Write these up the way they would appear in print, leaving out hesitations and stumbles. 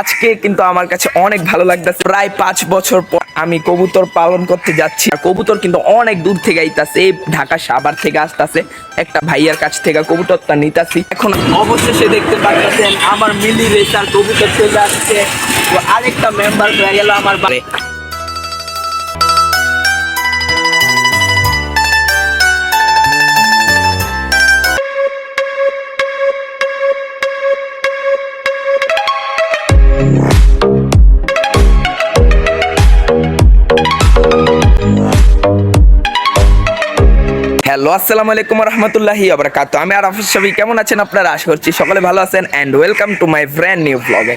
আজকে কিন্তু আমার কাছে অনেক ভালো লাগতেছে। প্রায় 5 বছর পর আমি কবুতর পালন করতে যাচ্ছি। আর কবুতর কিন্তু অনেক দূর থেকে আইতাছে, এই ঢাকা সাভার থেকে আসতেছে। একটা ভাইয়ার কাছ থেকে কবুতরটা নিতাছি। এখন অবশেষে দেখতে পাচ্ছেন আমার মিলি রেসার কবুতর চলে আসছে। তো আরেকটা মেম্বার হয়ে গেল আমার বাড়ি। হ্যালো, আসসালামু আলাইকুম রহমতুল্লাহি ওয়া বারাকাতুহু। আমি আরাফাত শফি। কেমন আছেন আপনারা? আশা করছি সকলে ভালো আছেন and welcome to my brand new ব্লগে।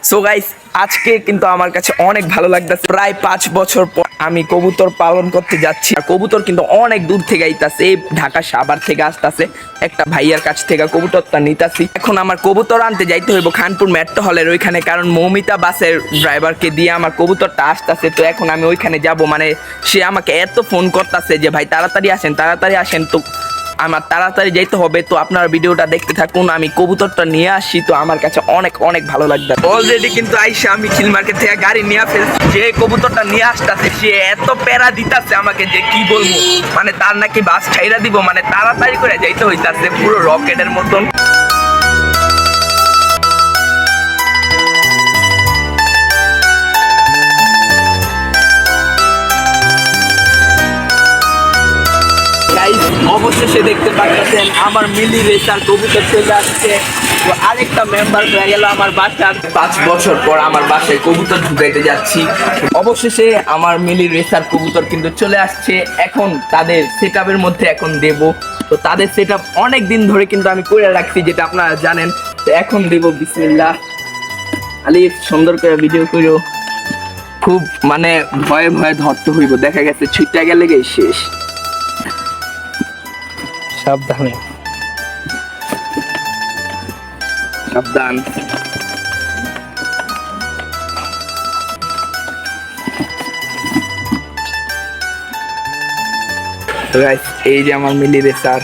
সো গাইস, আজকে কিন্তু আমার কাছে অনেক ভালো লাগতেছে। প্রায় 5 বছর পর আমি কবুতর পালন করতে যাচ্ছি। আর কবুতর কিন্তু অনেক দূর থেকে আইতাছে, এই ঢাকা সাভার থেকে আসতেছে। একটা ভাইয়ার কাছ থেকে কবুতরটা নিতাছি। এখন আমার কবুতর আনতে যাইতে হইব খানপুর মেট্রো হলের ওইখানে, কারণ মৌমিতা বাসের ড্রাইভারকে দিয়ে আমার কবুতরটা আসতেছে। তো এখন আমি ওইখানে যাব, মানে সে আমাকে এত ফোন করতেছে যে ভাই তাড়াতাড়ি আসেন, তাড়াতাড়ি আসেন। তো আমার তাড়াতাড়ি যাইতে হবে। তো আপনারা ভিডিওটা দেখতে থাকুন, আমি কবুতরটা নিয়ে আসি। তো আমার কাছে অনেক অনেক ভালো লাগবে। অলরেডি কিন্তু আইসা আমি খিল মার্কেট থেকে গাড়ি নিয়ে ফেলছি। যে কবুতরটা নিয়ে আসতেছে সে এত প্যারা দিতেছে আমাকে যে কি বলবো, মানে তার নাকি বাস ছাইরা দিব, মানে তাড়াতাড়ি করে যাইতে হইতাছে পুরো রকেটের মতন। অবশেষে দেখতে পাচ্ছেন আমার মিলি রেসার কবুতর চলে আসছে। তো আরেকটা মেম্বার হয়ে গেল আমার বাসার। 5 বছর পর আমার বাসায় কবুতর ঢুকাইতে যাচ্ছি। অবশেষে আমার মিলি রেসার কবুতর কিন্তু চলে আসছে। এখন তাদের সেটআপের মধ্যে এখন দেব। তো তাদের সেটআপ অনেক দিন ধরে কিন্তু আমি করে রাখছি, যেটা আপনারা জানেন। তো এখন দেব। বিসমিল্লাহ। আলিফ, সুন্দর করে ভিডিও করো। খুব মানে ভয়ে ভয়ে ধরতে হইব, দেখা গেছে ছুটটা গেলে শেষ। সাবধানে, সাবধান। এই যে আমার মিলি রেসার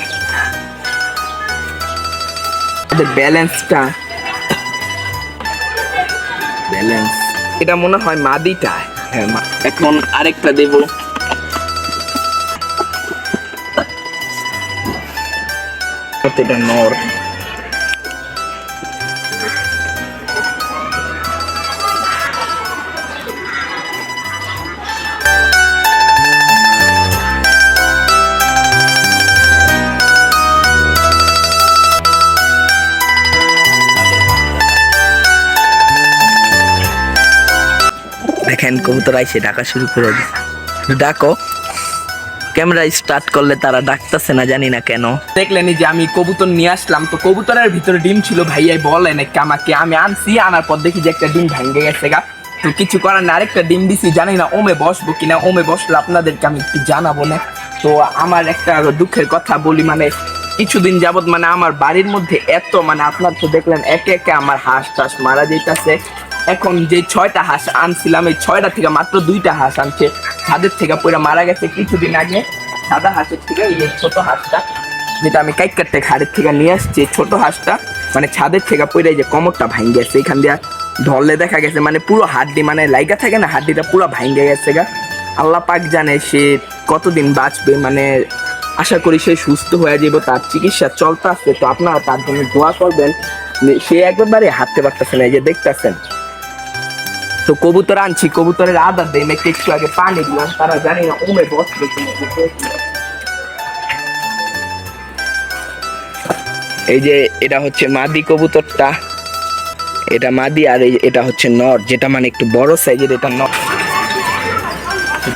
ব্যালেন্সটা, ব্যালেন্স এটা মনে হয় মাদিটা। হ্যাঁ, এখন আরেকটা দেব। এটা নর। দেখেন কবুতর আইসে ডাকা শুরু করে দিচ্ছে। ডাকো। ক্যামেরা স্টার্ট করলে তারা ডাকতেছে না, জানি না কেন। দেখলেনি যে আমি কবুতর নিয়ে আসলাম। তো কবুতরের ভিতরে ডিম ছিল, ভাইয়াই বলেন আমাকে, আমি আনছি। আনার পর দেখি যে একটা ডিম ভেঙে গেছে গা। তো কিছু করার না, আরেকটা ডিম দিছি। জানি না ওমে বসবো কিনা, ওমে বসলে আপনাদেরকে আমি একটু জানাবো না। তো আমার একটা দুঃখের কথা বলি, মানে কিছুদিন যাবত মানে আমার বাড়ির মধ্যে এত, মানে আপনার তো দেখলেন একে একে আমার হাঁস টাস মারা যেতেছে। এখন যে 6টা হাঁস আনছিলাম, এই 6টা থেকে মাত্র 2টা হাঁস আনছে ছাদের থেকে পড়ে মারা গেছে কিছুদিন আগে। সাদা হাঁসের থেকে এই ছোট হাঁসটা, যেটা আমি কাইকারতে ঘাড়ের থেকে নিয়ে আসছি, ছোট হাঁসটা মানে ছাদের থেকে পড়ে যে কোমরটা ভাঙে গেছে। এখান দিয়ে ধরলে দেখা গেছে মানে পুরো হাড্ডি, মানে লাইগা থাকে না, হাড্ডিটা পুরো ভাঙে গেছে গা। আল্লাহ পাক জানে সে কতদিন বাঁচবে, মানে আশা করি সে সুস্থ হয়ে যাবে। তার চিকিৎসা চলতে আসছে। তো আপনারা তার জন্য দোয়া করবেন। সে একবারে হাঁটতে পারতেছে না, এই যে দেখতেছেন। তো কবুতর আনছি, কবুতরের আদার দেয় নাকি একটু আগে পানি দিলাম, তারা জানি না ওমে বসবে। এই যে এটা হচ্ছে মাদি কবুতরটা, এটা মাদি। আর এটা হচ্ছে নর, যেটা মানে একটু বড় সাইজের, এটা নর।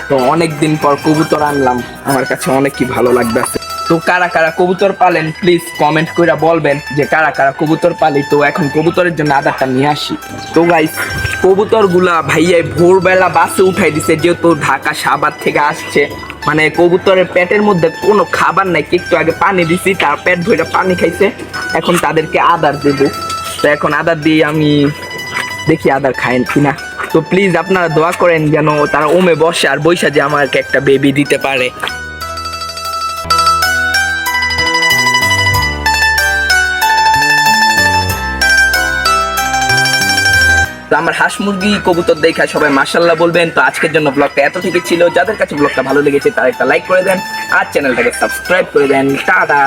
তো অনেকদিন পর কবুতর আনলাম, আমার কাছে অনেকই ভালো লাগতেছে। তো কারা কারা কবুতর পালেন প্লিজ কমেন্ট করে বলবেন যে কারা কারা কবুতর পালি। তো এখন কবুতরের জন্য আদারটা নিয়ে আসি। তো গাইস, কবুতর গুলা ভাইয়াই ভোরবেলা বাসে উঠাই দিছে, যেহেতু ঢাকা সাভার থেকে আসছে। মানে কবুতরের পেটের মধ্যে কোনো খাবার নাই, একটু আগে পানি দিছি, তার পেট ভরে পানি খাইছে। এখন তাদেরকে আদার দেব। তো এখন আদার দিয়ে আমি দেখি আদার খায়েন কিনা। তো প্লিজ আপনারা দোয়া করেন যেন তারা ওমে বসে আর বৈশা যে আমাকে একটা বেবি দিতে পারে। তো আমার হাঁস মুরগি কবুতর দেখা সবাই মাশাল্লাহ বলবেন। তো আজকের জন্য ব্লগটা এতটুকু ছিল। যাদের কাছে ব্লগটা ভালো লেগেছে তারা একটা লাইক করে দেন আর চ্যানেলটাকে সাবস্ক্রাইব করে দেন। টাটা।